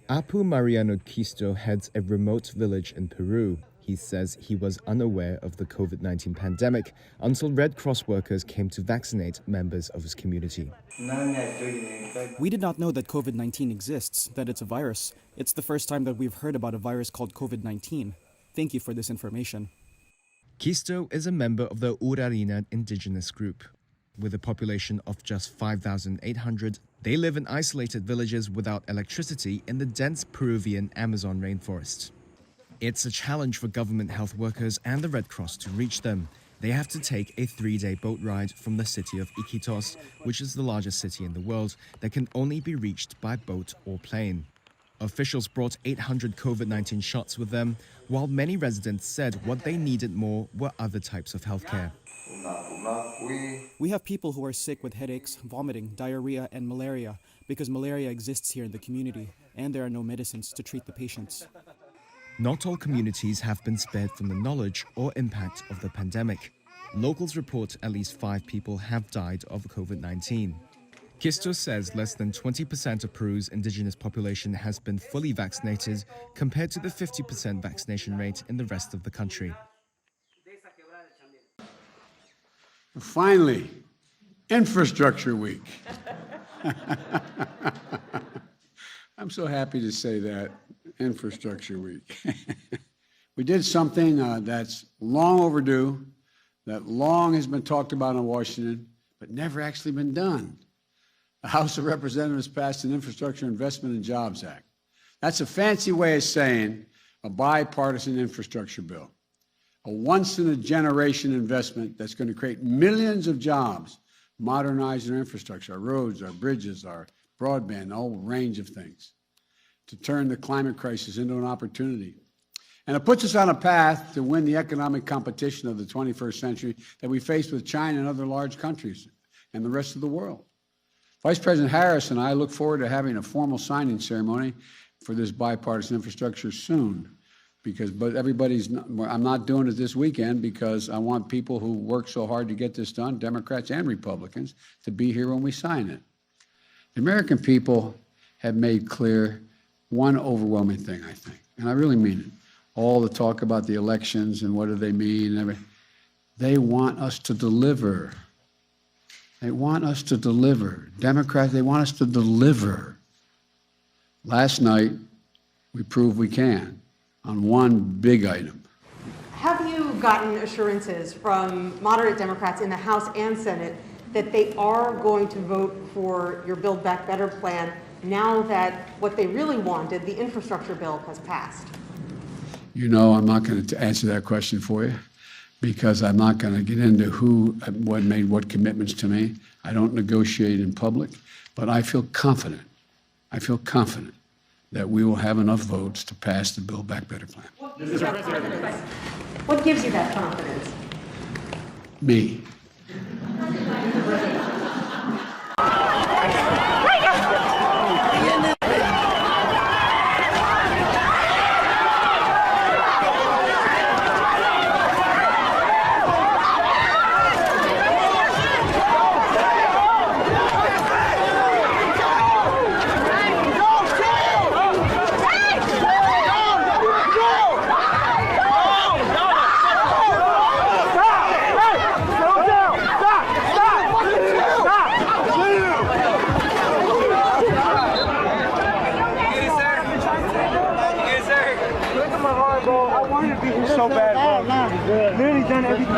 Apu Mariano Quisto heads a remote village in Peru. He says he was unaware of the COVID-19 pandemic until Red Cross workers came to vaccinate members of his community. We did not know that COVID-19 exists, that it's a virus. It's the first time that we've heard about a virus called COVID-19. Thank you for this information. Quisto is a member of the Urarina indigenous group. With a population of just 5,800, they live in isolated villages without electricity in the dense Peruvian Amazon rainforest. It's a challenge for government health workers and the Red Cross to reach them. They have to take a 3-day boat ride from the city of Iquitos, which is the largest city in the world, that can only be reached by boat or plane. Officials brought 800 COVID-19 shots with them, while many residents said what they needed more were other types of healthcare. We have people who are sick with headaches, vomiting, diarrhea, and malaria because malaria exists here in the community, and there are no medicines to treat the patients. Not all communities have been spared from the knowledge or impact of the pandemic. Locals report at least 5 people have died of COVID-19. Quisto says less than 20% of Peru's indigenous population has been fully vaccinated, compared to the 50% vaccination rate in the rest of the country. Finally, Infrastructure Week. I'm so happy to say that, Infrastructure Week. We did something that's long overdue, that long has been talked about in Washington, but never actually been done. The House of Representatives passed an Infrastructure Investment and Jobs Act. That's a fancy way of saying a bipartisan infrastructure bill. A once-in-a-generation investment that's going to create millions of jobs, modernize our infrastructure, our roads, our bridges, our broadband, a whole range of things, to turn the climate crisis into an opportunity. And it puts us on a path to win the economic competition of the 21st century that we face with China and other large countries and the rest of the world. Vice President Harris and I look forward to having a formal signing ceremony for this bipartisan infrastructure soon. But I'm not doing it this weekend because I want people who work so hard to get this done, Democrats and Republicans, to be here when we sign it. The American people have made clear one overwhelming thing, I think, and I really mean it. All the talk about the elections and what do they mean and everything. They want us to deliver. They want us to deliver. Democrats, they want us to deliver. Last night, we proved we can on one big item. Have you gotten assurances from moderate Democrats in the House and Senate that they are going to vote for your Build Back Better plan now that what they really wanted, the infrastructure bill, has passed? You know, I'm not going to answer that question for you because I'm not going to get into what made what commitments to me. I don't negotiate in public, but I feel confident. That we will have enough votes to pass the Build Back Better plan. What gives you that confidence? What gives you that confidence? Me. So bad, bro. Literally done everything.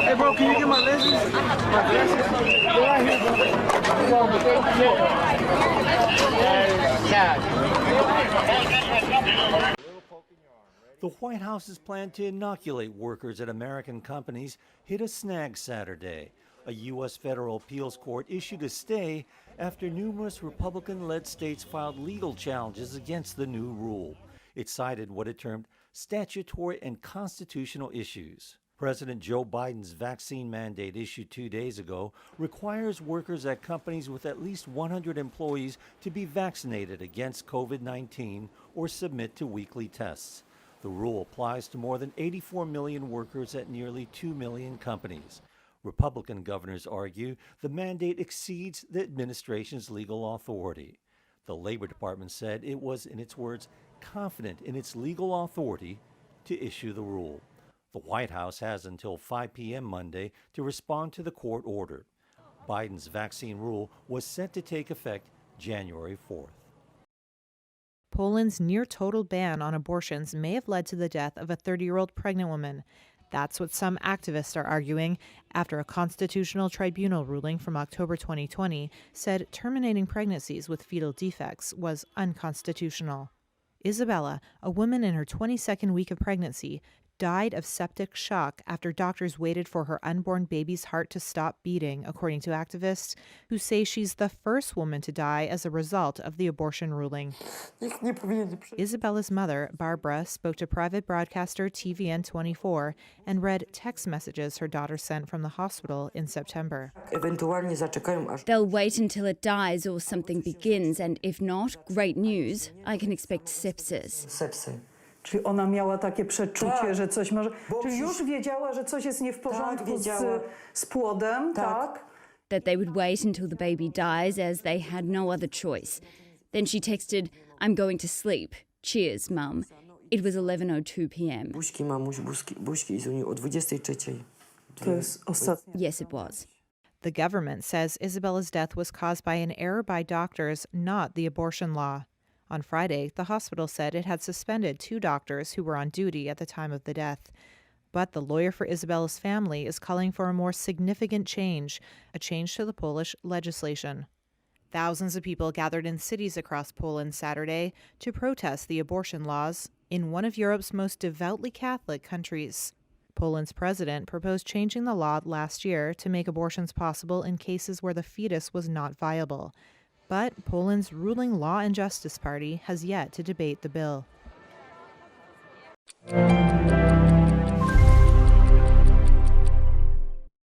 Hey, bro, can you get my lenses? My glasses? They're right here, bro. The White House's plan to inoculate workers at American companies hit a snag Saturday. A U.S. federal appeals court issued a stay after numerous Republican-led states filed legal challenges against the new rule. It cited what it termed statutory and constitutional issues. President Joe Biden's vaccine mandate issued 2 days ago requires workers at companies with at least 100 employees to be vaccinated against COVID-19 or submit to weekly tests. The rule applies to more than 84 million workers at nearly 2 million companies. Republican governors argue the mandate exceeds the administration's legal authority. The Labor Department said it was, in its words, confident in its legal authority to issue the rule. The White House has until 5 p.m. Monday to respond to the court order. Biden's vaccine rule was set to take effect January 4th. Poland's near-total ban on abortions may have led to the death of a 30-year-old pregnant woman. That's what some activists are arguing after a constitutional tribunal ruling from October 2020 said terminating pregnancies with fetal defects was unconstitutional. Isabella, a woman in her 22nd week of pregnancy, died of septic shock after doctors waited for her unborn baby's heart to stop beating, according to activists who say she's the first woman to die as a result of the abortion ruling. Isabella's mother, Barbara, spoke to private broadcaster TVN 24 and read text messages her daughter sent from the hospital in September. They'll wait until it dies or something begins, and if not, great news, I can expect sepsis. Czyli ona miała takie przeczucie, że coś może... Czyli już wiedziała, że coś jest nie w porządku z płodem, tak? That they would wait until the baby dies as they had no other choice. Then she texted, I'm going to sleep. Cheers, Mum. It was 11:02 p.m. Buźki, mamuś, buźki, Izuniu, o 23:00. To jest ostatnie. Yes, it was. The government says Isabella's death was caused by an error by doctors, not the abortion law. On Friday, the hospital said it had suspended 2 doctors who were on duty at the time of the death. But the lawyer for Isabella's family is calling for a more significant change, a change to the Polish legislation. Thousands of people gathered in cities across Poland Saturday to protest the abortion laws in one of Europe's most devoutly Catholic countries. Poland's president proposed changing the law last year to make abortions possible in cases where the fetus was not viable. But Poland's ruling Law and Justice Party has yet to debate the bill.